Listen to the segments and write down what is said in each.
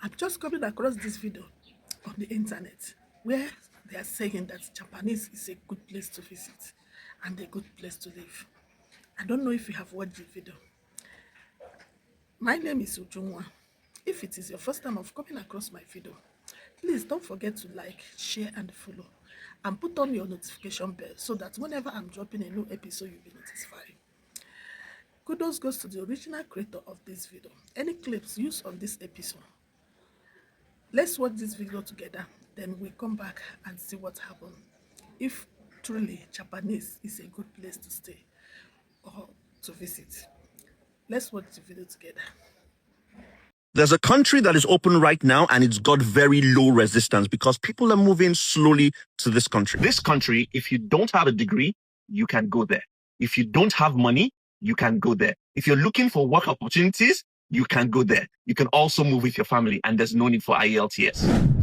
I'm just coming across this video on the internet where they are saying that Japanese is a good place to visit and a good place to live. I don't know if you have watched the video. My name is Ujunwa. If it is your first time of coming across my video, please don't forget to like, share, and follow. And put on your notification bell so that whenever I'm dropping a new episode, you'll be notified. Kudos goes to the original creator of this video. Any clips used on this episode, let's watch this video together, then we come back and see what happened. If truly Japanese is a good place to stay or to visit. Let's watch the video together. There's a country that is open right now and it's got very low resistance because people are moving slowly to this country. This country, if you don't have a degree, you can go there. If you don't have money, you can go there. If you're looking for work opportunities, you can go there. You can also move with your family and there's no need for IELTS.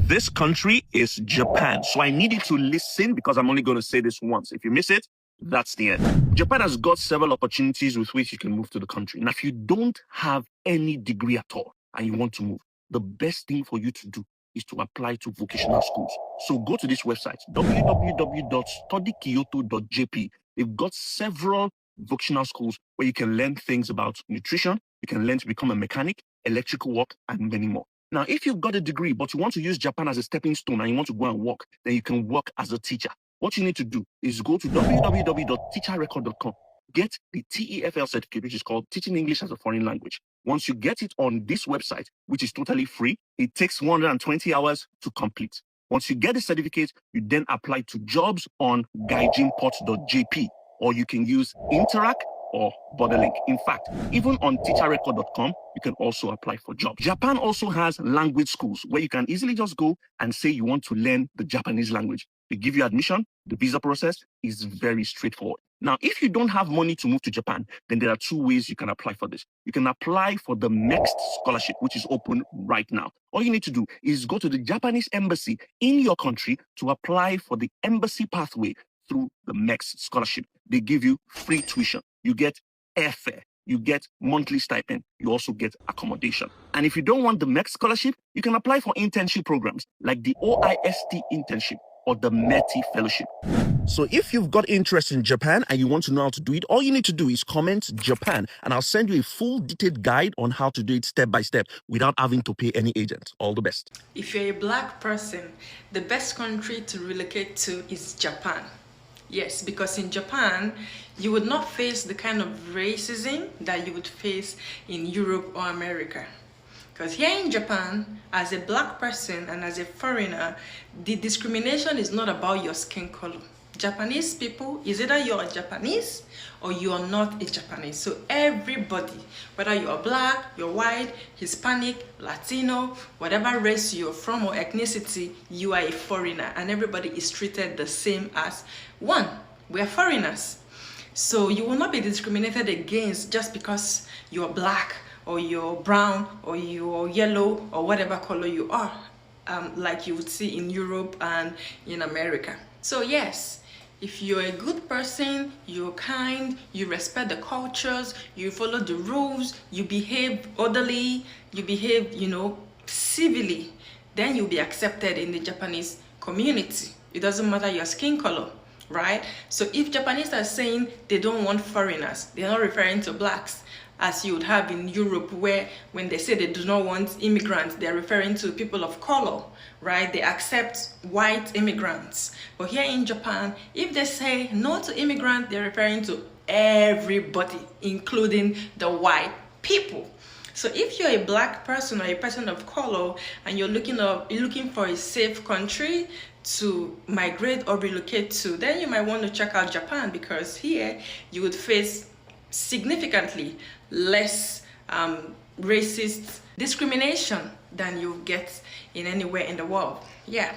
This country is Japan. So I need you to listen because I'm only going to say this once. If you miss it, that's the end. Japan has got several opportunities with which you can move to the country. Now, if you don't have any degree at all and you want to move, the best thing for you to do is to apply to vocational schools. So go to this website, www.studykyoto.jp. They've got several vocational schools where you can learn things about nutrition, you can learn to become a mechanic, electrical work, and many more. Now, if you've got a degree, but you want to use Japan as a stepping stone and you want to go and work, then you can work as a teacher. What you need to do is go to www.teacherrecord.com. Get the TEFL certificate, which is called Teaching English as a Foreign Language. Once you get it on this website, which is totally free, it takes 120 hours to complete. Once you get the certificate, you then apply to jobs on gaijinport.jp, or you can use Interact or Borderlink. In fact, even on teacherrecord.com, you can also apply for jobs. Japan also has language schools where you can easily just go and say you want to learn the Japanese language. They give you admission. The visa process is very straightforward. Now, if you don't have money to move to Japan, then there are two ways you can apply for this. You can apply for the MEXT scholarship, which is open right now. All you need to do is go to the Japanese embassy in your country to apply for the embassy pathway through the MEXT scholarship. They give you free tuition. You get airfare. You get monthly stipend. You also get accommodation. And if you don't want the MEXT scholarship, you can apply for internship programs like the OIST internship or the METI fellowship. So if you've got interest in Japan and you want to know how to do it, all you need to do is comment Japan and I'll send you a full detailed guide on how to do it step by step without having to pay any agent. All the best. If you're a black person, the best country to relocate to is Japan. Yes, because in Japan, you would not face the kind of racism that you would face in Europe or America. Because here in Japan, as a black person and as a foreigner, the discrimination is not about your skin color. Japanese people, is either you're a Japanese or you are not a Japanese. So everybody, whether you're black, you're white, Hispanic, Latino, whatever race you're from or ethnicity, you are a foreigner and everybody is treated the same as one. We are foreigners. So you will not be discriminated against just because you're black or you're brown or you're yellow or whatever color you are, like you would see in Europe and in America. So yes, if you're a good person, you're kind, you respect the cultures, you follow the rules, you behave orderly, you behave, civilly, then you'll be accepted in the Japanese community. It doesn't matter your skin color, right? So if Japanese are saying they don't want foreigners, they're not referring to blacks, as you would have in Europe, where when they say they do not want immigrants, they're referring to people of color, right? They accept white immigrants. But here in Japan, if they say no to immigrants, they're referring to everybody, including the white people. So if you're a black person or a person of color and you're looking for a safe country to migrate or relocate to, then you might want to check out Japan, because here you would face significantly less racist discrimination than you get in anywhere in the world. Yeah.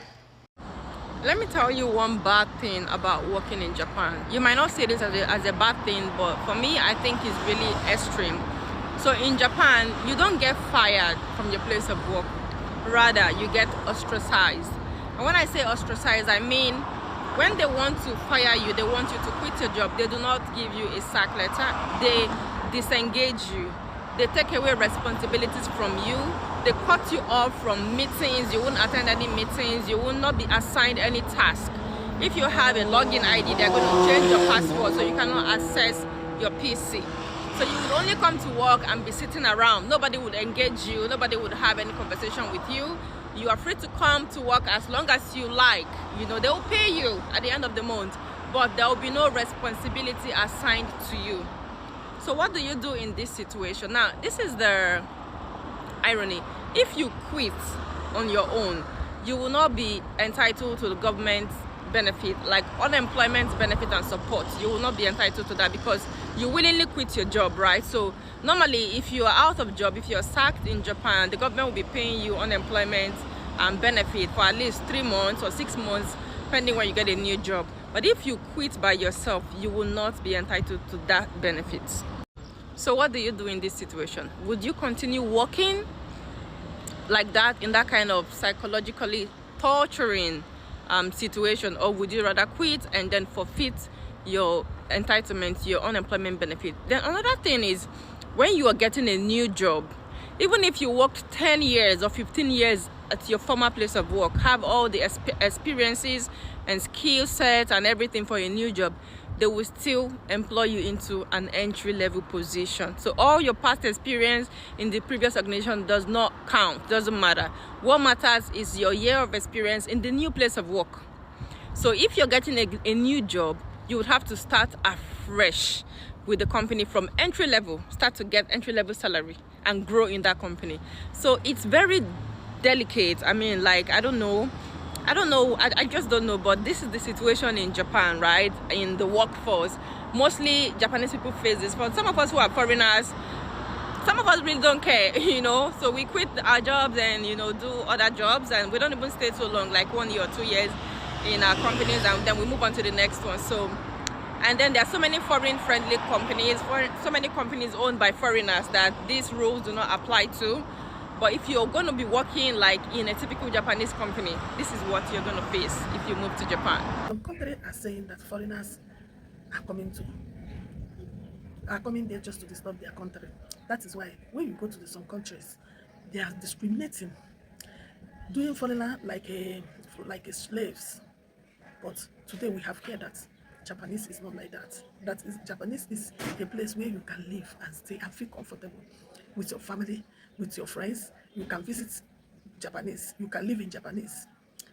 Let me tell you one bad thing about working in Japan. You might not see this as a bad thing, but for me, I think it's really extreme. So in Japan, you don't get fired from your place of work. Rather, you get ostracized. And when I say ostracized, I mean when they want to fire you, they want you to quit your job, they do not give you a sack letter. They disengage you. They take away responsibilities from you. they cut you off from meetings. You won't attend any meetings. You will not be assigned any task. If you have a login ID, they're going to change your password so you cannot access your PC. So you would only come to work and be sitting around. Nobody would engage you. Nobody would have any conversation with you. You are free to come to work as long as you like. You know, they will pay you at the end of the month, but there will be no responsibility assigned to you. So what do you do in this situation? Now, this is the irony. If you quit on your own, you will not be entitled to the government benefit, like unemployment benefit and support. You will not be entitled to that because you willingly quit your job, right? So normally, if you are out of job, if you're sacked in Japan, the government will be paying you unemployment and benefit for at least 3 months or 6 months, depending when you get a new job. But if you quit by yourself, you will not be entitled to that benefit. So what do you do in this situation? Would you continue working like that, in that kind of psychologically torturing situation, or would you rather quit and then forfeit your entitlement, your unemployment benefit? Then another thing is, when you are getting a new job, even if you worked 10 years or 15 years at your former place of work, have all the experiences and skill set and everything for a new job, they will still employ you into an entry-level position. So all your past experience in the previous organization does not count, doesn't matter. What matters is your year of experience in the new place of work. So if you're getting a new job, you would have to start afresh with the company from entry level, start to get entry-level salary and grow in that company. So it's very delicate. I mean, like, I don't know, I just don't know, but this is the situation in Japan, right? In the workforce, mostly Japanese people face this. For some of us who are foreigners, some of us really don't care, you know, so we quit our jobs and, you know, do other jobs, and we don't even stay so long, like 1 year or 2 years in our companies, and then we move on to the next one. So, and then there are so many foreign friendly companies, so many companies owned by foreigners that these rules do not apply to. But if you're going to be working like in a typical Japanese company, this is what you're going to face if you move to Japan. Some countries are saying that foreigners are coming there just to disturb their country. That is why when you go to some countries, they are discriminating, doing foreigner like a slaves. But today we have heard that Japanese is not like that. Japanese is a place where you can live and stay and feel comfortable with your family, with your friends. You can visit Japanese. You can live in Japanese.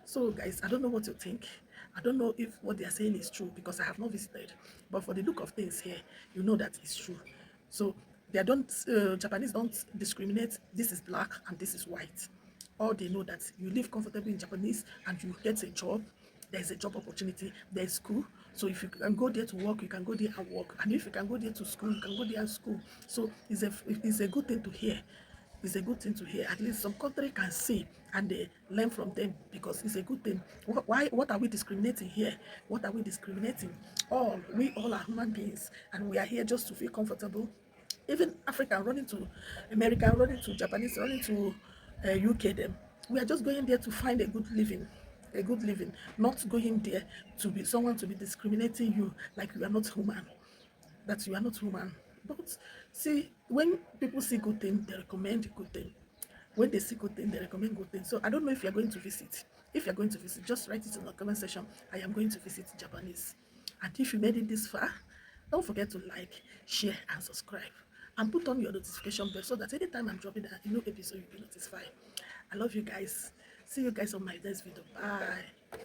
So guys, I don't know what you think. I don't know if what they are saying is true because I have not visited. But for the look of things here, you know that it's true. So Japanese don't discriminate. This is black and this is white. All they know that you live comfortably in Japanese and you get a job. There's a job opportunity, there's school. So if you can go there to work, you can go there and work. And if you can go there to school, you can go there and school. So it's a good thing to hear. It's a good thing to hear. At least some country can see and they learn from them because it's a good thing. What are we discriminating here? What are we discriminating? We all are human beings and we are here just to feel comfortable. Even African running to America, running to Japanese, running to UK, them. We are just going there to find a good living, not going there to be someone to be discriminating you like you are not human, that you are not human. But see, when people see good thing, they recommend good thing. When they see good thing, they recommend good thing. So I don't know if you're going to visit. If you're going to visit, just write it in the comment section. I am going to visit Japanese. And if you made it this far, don't forget to like, share, and subscribe. And put on your notification bell so that anytime I'm dropping a new episode, you'll be notified. I love you guys. See you guys on my next video. Bye.